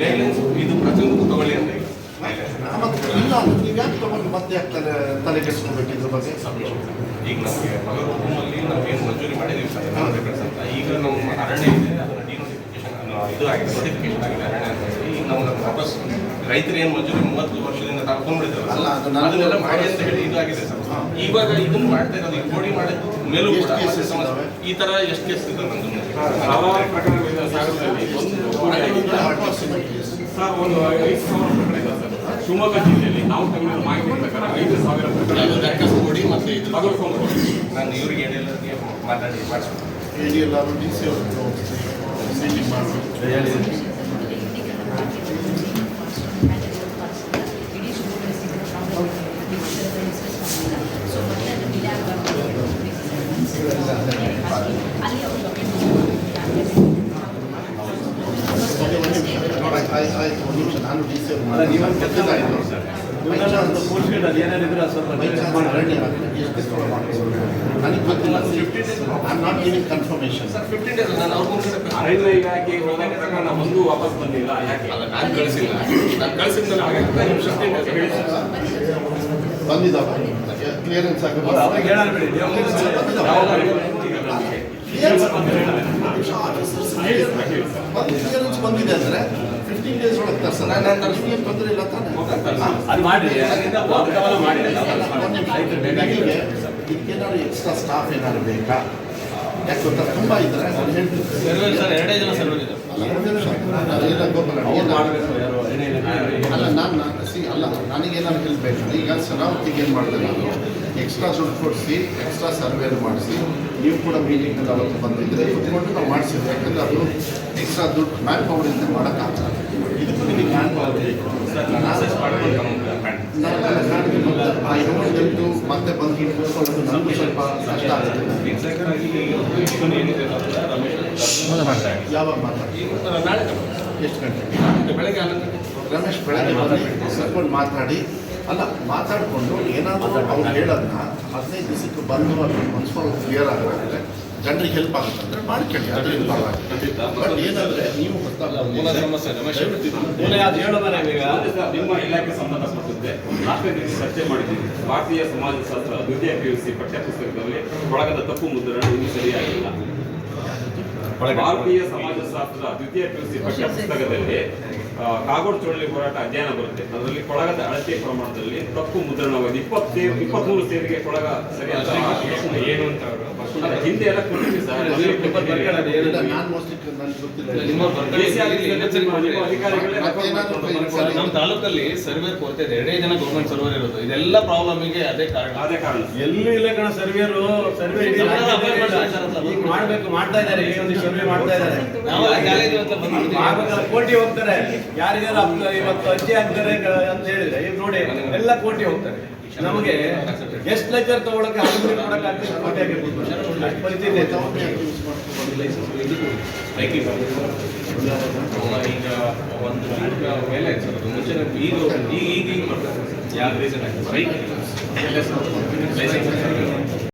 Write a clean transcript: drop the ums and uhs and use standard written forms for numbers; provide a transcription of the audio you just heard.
Guidelines ಇದು ಪ್ರತಿಯೊಂದು ತಗೊಳ್ಳಿ ಅಂತ ನೀವು ಯಾಕೆ ತಗೊಂಡು ಮತ್ತೆ ಯಾಕೆ ತಲೆ ಕೆಡಿಸ್ಕೋಬೇಕು ಇದ್ರ ಬಗ್ಗೆ? ಈಗ ನಮಗೆ ರೂಮಲ್ಲಿ ನಾವೇನು ಮಂಜೂರಿ ಮಾಡಿದ್ದೀವಿ ಸರ್ ಅಂತ. ಈಗ ನಮ್ಮ ಅರಣ್ಯ ಇದೆ, ಅದನ್ನು ಡಿನೋಟಿಫಿಕೇಶನ್ ಇದು ಆಗಿದೆ, ನೋಟಿಫಿಕೇಶನ್ ಆಗಿದೆ ಅರಣ್ಯ ಅಂತ ಹೇಳಿ. ಈಗ ನಾವು ವಾಪಸ್ ರೈತರು ಏನು ಮಂಜೂರಿ 30 ವರ್ಷದಿಂದ ತಗೊಂಡ್ಬಿಟ್ಟಿದ್ದಾರಲ್ಲ ಅದನ್ನೆಲ್ಲ ಮಾಡಿ ಅಂತ ಹೇಳಿ ಇದು ಆಗಿದೆ ಸರ್. ಇವಾಗ ಇದನ್ನು ಮಾಡ್ತಾ ಇರೋದು ಈಗ ಕೋಡಿ ಮಾಡಿದ ಮೇಲೂ ಕೂಡ ಈ ಥರ ಎಷ್ಟು ಕೇಸ್ ಇದೆ ನಮ್ಮದು ಹಲವಾರು ಪ್ರಕರಣಗಳಿಂದ ಸಾಗರದಲ್ಲಿ ಸರ್ ಒಂದು 5,000 ಪ್ರಕರಣ ಇದೆ ಸರ್. ಶಿವಮೊಗ್ಗ ಜಿಲ್ಲೆಯಲ್ಲಿ ನಾವು ತಗೊಂಡಿರೋ ಮಾಹಿತಿ ಪ್ರಕಾರ 5,000 ಪ್ರಕರಣ ದರ್ಖಾಸ್ತು ಕೊಡಿ ಮತ್ತು ಇದು ನಾನು ಇವರಿಗೆ ಏನೆಲ್ಲರಿಗೆ ಮಾತಾಡಿ ಮಾಡಿಸ್ತೀನಿ. ಎಲ್ಲರೂ ಡಿ ಸಿ ಅವರು ಮೀಟಿಂಗ್ ಮಾಡಿ ಆಯ್ತು, ಒಂದು ನಿಮಿಷ ನಾನು ಡಿ ಸಿ ನನಗೆ ಗೊತ್ತಿಲ್ಲ. I am not giving confirmation. Sir 15 days ನಾನು ಅವ್ರ ಅರಣ್ಯ ಇಲಾಖೆ ಪ್ರಕರಣ ಒಂದು ವಾಪಸ್ ಬಂದಿಲ್ಲ. ಯಾಕೆ ನಾನು ಕಳಿಸಿಲ್ಲ, ನಾನು ಕಳಿಸಿದ್ಮೇಲೆ ಬಂದಿದ್ದಾವೆ ಕ್ಲಿಯರೆನ್ಸ್ ಕ್ಲಿಯರೆನ್ಸ್ ಬಂದಿದೆ ಅಂದರೆ 15 ಡೇಸ್ ಒಳಗೆ ತರ್ಸ ನಾನು ತೊಂದರೆ ಇಲ್ಲ ತಾನೆ. ಇದಕ್ಕೇನಾದ್ರು ಎಕ್ಸ್ಟ್ರಾ ಸ್ಟಾಫ್ ಏನಾದ್ರು ಬೇಕಾ? ಯಾಕೆ ಗೊತ್ತಾ, ತುಂಬ ಇದ್ದಾರೆ ನಾನು ಹೇಳ್ತೀನಿ ಸರ್ 2 ಜನ ಸರ್ವರ್ ಇದೆ ಅಲ್ಲ ನಾನು ಅಲ್ಲ ನನಗೇನಾದ್ರು ಹೆಲ್ಪ್ ಬೇಕು. ಈಗ ಸರಾವತಿಗೆ ಏನು ಮಾಡಿದೆ ನಾನು ಎಕ್ಸ್ಟ್ರಾ ದುಡ್ಡು ಕೊಡಿಸಿ ಎಕ್ಸ್ಟ್ರಾ ಸರ್ವೇರ್ ಮಾಡಿಸಿ ನೀವು ಕೂಡ ಮೀಟಿಂಗ್ನಲ್ಲಿ ಅವತ್ತು ಬಂದಿದ್ದರೆ ಕುತ್ಕೊಂಡು ನಾವು ಮಾಡಿಸಿದ್ವಿ. ಯಾಕಂದರೆ ಅದು ಎಕ್ಸ್ಟ್ರಾ ದುಡ್ಡು ಮ್ಯಾನ್ ಪವರಿಂದ ಮಾಡೋಕ್ಕಾಗಲ್ಲ. ಇದಕ್ಕೂ ನಿಮಗೆ ಮ್ಯಾನ್ ಪವರ್ ಬೇಕು. ಮತ್ತೆ ಬಂದು ಕೂತ್ಕೊಳ್ಳೋದು ನನಗೂ ಸ್ವಲ್ಪ ಕಷ್ಟ ಆಗುತ್ತೆ. ಯಾವಾಗ ಮಾತಾಡಿ? ನಾಳೆ ಎಷ್ಟು ಗಂಟೆಗೆ? ಬೆಳಗ್ಗೆ 11 ಗಂಟೆ. ರಮೇಶ್ ಬೆಳಗ್ಗೆ ಬಂದು ಕರ್ಕೊಂಡು ಮಾತಾಡಿ, ಅಲ್ಲ ಮಾತಾಡಿಕೊಂಡು ಏನಾದರೂ ಅವ್ರು ಹೇಳೋದನ್ನ 15 ದಿವಸಕ್ಕೆ ಬಂದು ಅದು ಮನ್ಸ್ಕೊಂಡು ಕ್ಲಿಯರ್ ಆಗುತ್ತೆ, ಜನರಿಗೆ ಹೆಲ್ಪ್ ಆಗುತ್ತೆ ಅಂದರೆ ಮಾಡ್ಕೊಳ್ಳಿ. ಅದರಿಂದ ಬಟ್ ಏನಂದರೆ ನೀವು ನಿಮ್ಮ ಇಲಾಖೆ ಸಂಬಂಧಪಟ್ಟಂತೆ ರಾಷ್ಟ್ರೀಯ ಚರ್ಚೆ ಮಾಡಿದ್ದೀವಿ. ಭಾರತೀಯ ಸಮಾಜಶಾಸ್ತ್ರ ದ್ವಿತೀಯ PUC ಪಠ್ಯಪುಸ್ತಕದಲ್ಲಿ ಒಳಗದ ತಪ್ಪು ಮುದ್ರಣ ಇನ್ನೂ ಸರಿಯಾಗಿಲ್ಲ. ಭಾರತೀಯ ಸಮಾಜಶಾಸ್ತ್ರ ದ್ವಿತೀಯ PUC ಪಠ್ಯಪುಸ್ತಕದಲ್ಲಿ ಕಾಗೋಡು ಚೋಳಲಿ ಹೋರಾಟ ಅಧ್ಯಯನ ಬರುತ್ತೆ. ಅದರಲ್ಲಿ ಕೊಳಗದ ಅಳತೆ ಪ್ರಮಾಣದಲ್ಲಿ ತಪ್ಪು ಮುದ್ರಣವಾಗಿದೆ. 23 ಸೇರಿಗೆ ಕೊಳಗ ಸರಿಯಾದ ಏನು ಅಂತ ಹಿಂದೆ ಎಲ್ಲ ಕೊಟ್ಟಿದ್ದೀವಿ ಸರ್. ನಮ್ಮ ತಾಲೂಕಲ್ಲಿ ಸರ್ವೇರ್ ಕೊರತೆ ಇದೆ. 2 ಜನ ಗೌರ್ಮೆಂಟ್ ಸರ್ವೇರ್ ಇರೋದು. ಇದೆಲ್ಲ ಪ್ರಾಬ್ಲಮ್ಗೆ ಅದೇ ಕಾರಣ. ಎಲ್ಲೂ ಇಲ್ಲ ಕಣ. ಸರ್ವೇರು ಸರ್ವೆ ಮಾಡ್ಬೇಕು, ಮಾಡ್ತಾ ಇದ್ದಾರೆ. ಈಗ ಒಂದು ಸರ್ವೆ ಮಾಡ್ತಾ ಇದ್ದಾರೆ. ಕೋಟಿ ಹೋಗ್ತಾರೆ. ಯಾರಿಗಾರು ಇವತ್ತು ಅಜ್ಜಿ ಆಗ್ತಾರೆ ಅಂತ ಹೇಳಿದ್ರೆ ಈಗ ನೋಡಿ ಎಲ್ಲ ಕೋಟಿ ಹೋಗ್ತಾರೆ. ನಮಗೆ ಎಷ್ಟು ಲೆಕ್ಚರ್ ತಗೊಳಕ್ಕೆ ಹಂಡ್ರೆ ಕೊಡಕ್ಕೆ ಆಗ್ತದೆ. ಕೋಟಿ ಆಗಿರ್ಬೋದು ಪರಿಸ್ಥಿತಿ ಈಗ ಒಂದು ಮೇಲೆ ಮುಂಚೆ ಈಗ ಮಾಡ್ತಾರೆ. ಯಾವ ರೀಸನ್ ಆಗಿದೆ